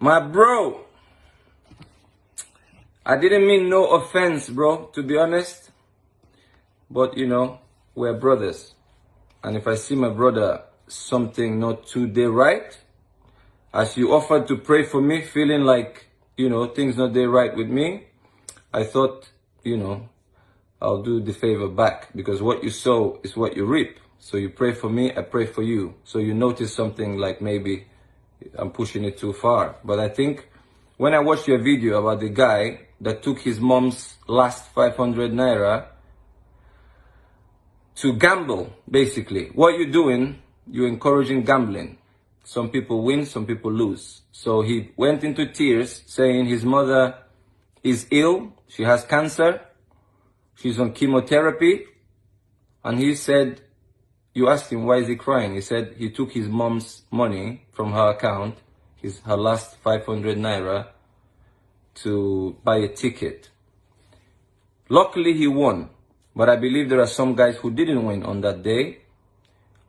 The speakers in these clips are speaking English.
My bro, I didn't mean no offense, bro, to be honest. But, we're brothers. And if I see my brother something not today right, as you offered to pray for me, feeling like, things not there right with me, I thought, I'll do the favor back. Because what you sow is what you reap. So you pray for me, I pray for you. So you notice something like maybe I'm pushing it too far. But I think when I watched your video about the guy that took his mom's last 500 naira to gamble, basically. What you're doing, you're encouraging gambling. Some people win, some people lose. So he went into tears saying his mother is ill, she has cancer, she's on chemotherapy. And he said, you asked him, why is he crying? He said he took his mom's money from her account, her last 500 naira, to buy a ticket. Luckily he won, but I believe there are some guys who didn't win on that day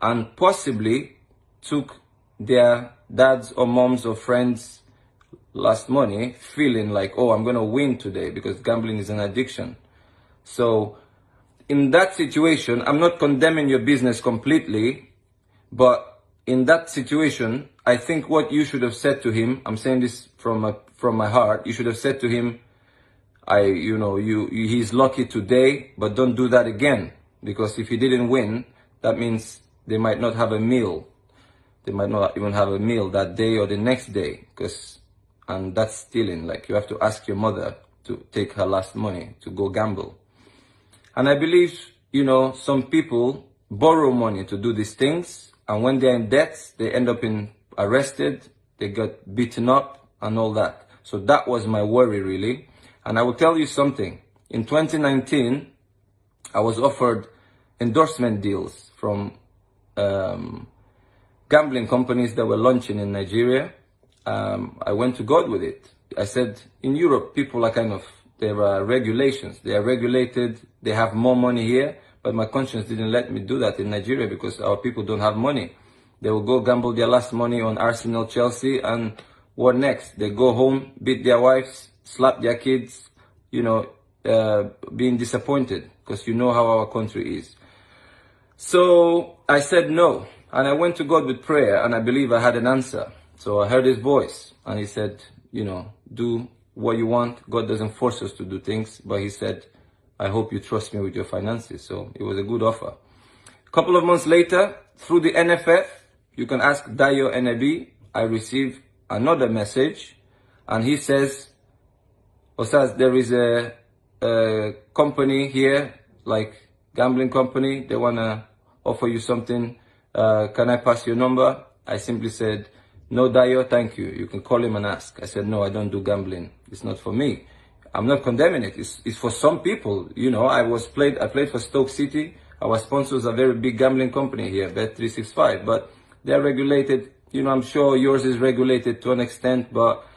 and possibly took their dads or moms or friends' last money feeling like, oh, I'm going to win today because gambling is an addiction. So in that situation, I'm not condemning your business completely, but in that situation, I think what you should have said to him, I'm saying this from my heart, you should have said to him, he's lucky today, but don't do that again. Because if he didn't win, that means they might not have a meal. They might not even have a meal that day or the next day. And that's stealing. Like, you have to ask your mother to take her last money to go gamble. And I believe, some people borrow money to do these things. And when they're in debt, they end up arrested. They got beaten up and all that. So that was my worry, really. And I will tell you something. In 2019, I was offered endorsement deals from gambling companies that were launching in Nigeria. I went to God with it. I said, in Europe, people are there are regulations. They are regulated. They have more money here. But my conscience didn't let me do that in Nigeria because our people don't have money. They will go gamble their last money on Arsenal, Chelsea, and what next? They go home, beat their wives, slap their kids, being disappointed because you know how our country is. So I said no. And I went to God with prayer and I believe I had an answer. So I heard his voice and he said, do what you want. God doesn't force us to do things, but he said, I hope you trust me with your finances. So it was a good offer. A couple of months later, through the NFF, you can ask Dayo NAB, I received another message and he says, osaze, there is a company here, like gambling company, they want to offer you something. Can I pass your number? I simply said, no, Dayo, thank you. You can call him and ask. I said, no, I don't do gambling. It's not for me. I'm not condemning it. It's for some people. I played for Stoke City. Our sponsors are a very big gambling company here, Bet365, but they're regulated. I'm sure yours is regulated to an extent, but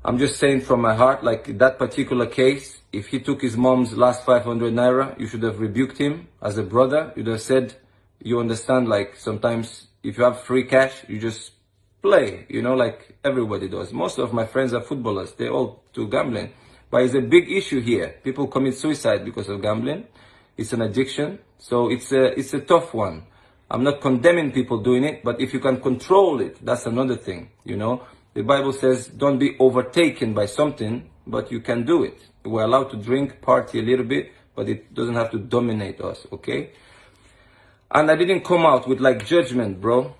I'm just saying from my heart, like that particular case, if he took his mom's last 500 naira, you should have rebuked him as a brother. You'd have said, you understand, like sometimes if you have free cash, you just play, like everybody does. Most of my friends are footballers. They all do gambling. But it's a big issue here. People commit suicide because of gambling. It's an addiction. So it's a tough one. I'm not condemning people doing it, but if you can control it, that's another thing, The Bible says don't be overtaken by something, but you can do it. We're allowed to drink, party a little bit, but it doesn't have to dominate us, okay? And I didn't come out with like judgment, bro.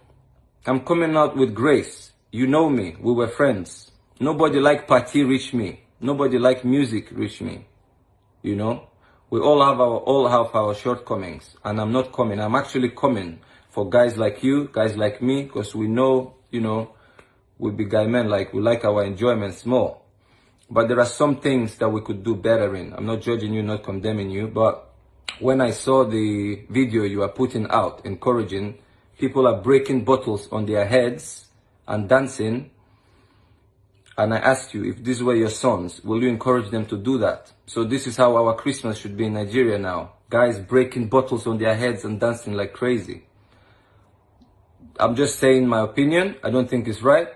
I'm coming out with grace. You know me. We were friends. Nobody like party reach me. Nobody like music reach me. We all have our shortcomings. And I'm not coming. I'm actually coming for guys like you, guys like me, because we know, we be guy men, like we like our enjoyments more. But there are some things that we could do better in. I'm not judging you, not condemning you, but when I saw the video you are putting out, encouraging, people are breaking bottles on their heads and dancing. And I asked you, if these were your sons, will you encourage them to do that? So this is how our Christmas should be in Nigeria now. Guys breaking bottles on their heads and dancing like crazy. I'm just saying my opinion. I don't think it's right.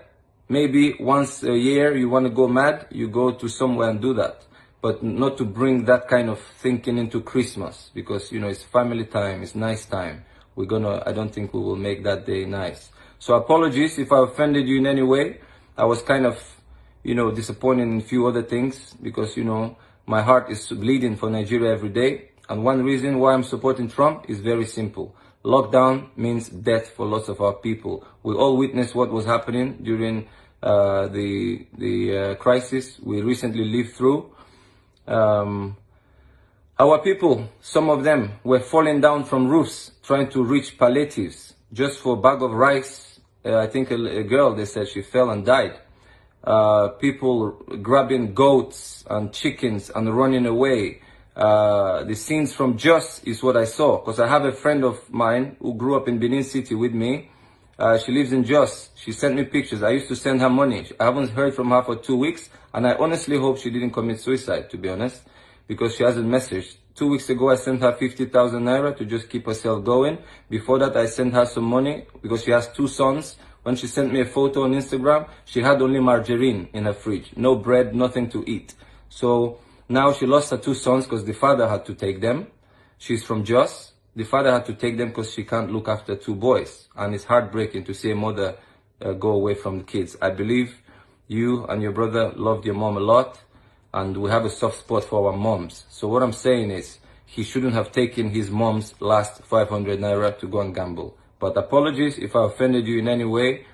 maybe once a year you want to go mad, you go to somewhere and do that. But not to bring that kind of thinking into Christmas, because, you know, it's family time, it's nice time. I don't think we will make that day nice. So apologies if I offended you in any way. I was kind of, you know, disappointed in a few other things, because, you know, my heart is bleeding for Nigeria every day. And one reason why I'm supporting Trump is very simple. Lockdown means death for lots of our people. We all witnessed what was happening during the crisis we recently lived through. Our people, some of them were falling down from roofs trying to reach palliatives just for a bag of rice. I think a girl, they said she fell and died. People grabbing goats and chickens and running away. The scenes from Jos is what I saw, because I have a friend of mine who grew up in Benin City with me. She lives in Jos. She sent me pictures. I used to send her money. I haven't heard from her for 2 weeks, and I honestly hope she didn't commit suicide, to be honest, because she hasn't messaged. 2 weeks ago, I sent her 50,000 naira to just keep herself going. Before that, I sent her some money because she has 2 sons. When she sent me a photo on Instagram, she had only margarine in her fridge. No bread, nothing to eat. So now she lost her 2 sons because the father had to take them. She's from Jos. The father had to take them because she can't look after 2 boys. And it's heartbreaking to see a mother go away from the kids. I believe you and your brother loved your mom a lot, and we have a soft spot for our moms. So what I'm saying is, he shouldn't have taken his mom's last 500 naira to go and gamble. But apologies if I offended you in any way.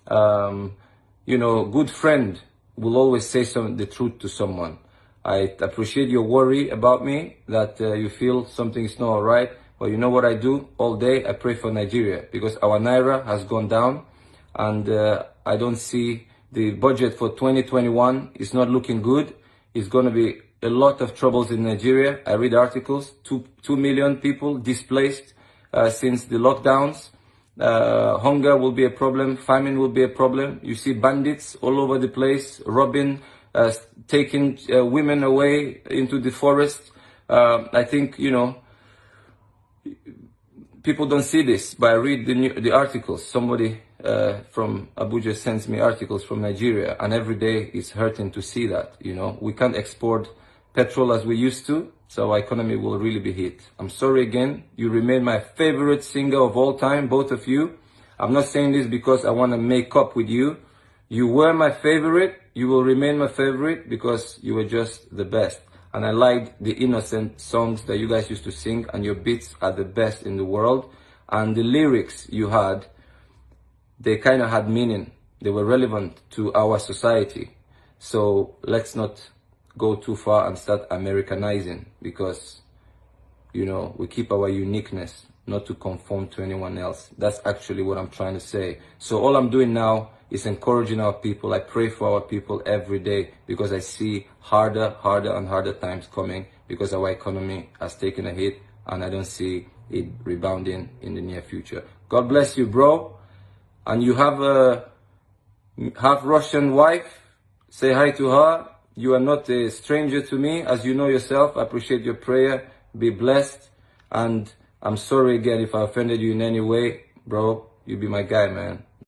You know, good friend will always say the truth to someone. I appreciate your worry about me, that you feel something is not all right. But you know what I do all day? I pray for Nigeria, because our naira has gone down, and I don't see the budget for 2021 is not looking good. It's going to be a lot of troubles in Nigeria. I read articles, 2 million people displaced since the lockdowns. Hunger will be a problem. Famine will be a problem. You see bandits all over the place, robbing, taking women away into the forest. I think, you know, people don't see this, but I read the articles. Somebody from Abuja sends me articles from Nigeria, and every day it's hurting to see that. You know, we can't export petrol as we used to, so our economy will really be hit. I'm sorry again. You remain my favorite singer of all time, both of you. I'm not saying this because I want to make up with you. You were my favorite. You will remain my favorite because you were just the best. And I liked the innocent songs that you guys used to sing, and your beats are the best in the world. And the lyrics you had, they kind of had meaning. They were relevant to our society. So let's not go too far and start Americanizing, because, you know, we keep our uniqueness, not to conform to anyone else. That's actually what I'm trying to say. So all I'm doing now is encouraging our people. I pray for our people every day, because I see harder and harder times coming, because our economy has taken a hit, and I don't see it rebounding in the near future. God bless you, bro. And you have a half Russian wife. Say hi to her. You are not a stranger to me, as you know yourself. I appreciate your prayer. Be blessed. And I'm sorry again if I offended you in any way. Bro, you be my guy, man.